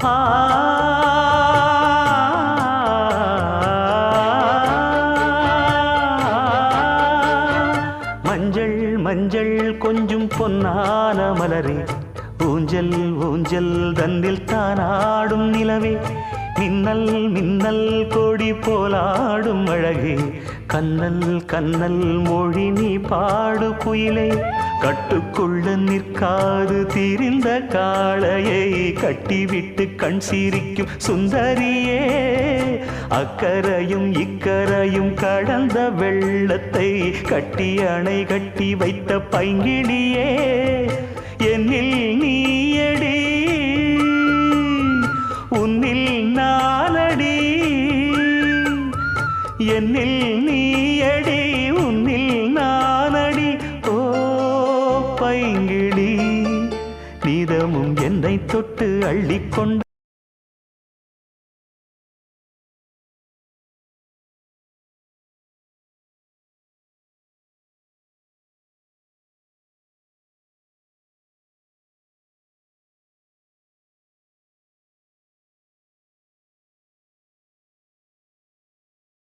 ஆ மஞ்சள் மஞ்சள் கொஞ்சம் பொன்னான மலரே, ஊஞ்சல் ஊஞ்சல் தன்னில் தானாடும் நிலவே, மின்னல் மின்னல் கொடி போலாடும் அழகே, கண்ணல் கண்ணல் மொழி நீ பாடு குயிலே, கட்டுக்குள்ள நிற்காது திரிந்த காளையை கட்டிவிட்டு கண் சிரிக்கும் சுந்தரியே, அக்கரையும் இக்கரையும் கடந்த வெள்ளத்தை கட்டி அணை கட்டி வைத்த பைங்கிளியே, என்னில் நீயடி உன்னில் நானடி, என்னில் நீயடி உன்னில் நானடி. ஓ பைங்கிளி, நீதமும் என்னை தொட்டு அள்ளிக்கொண்டு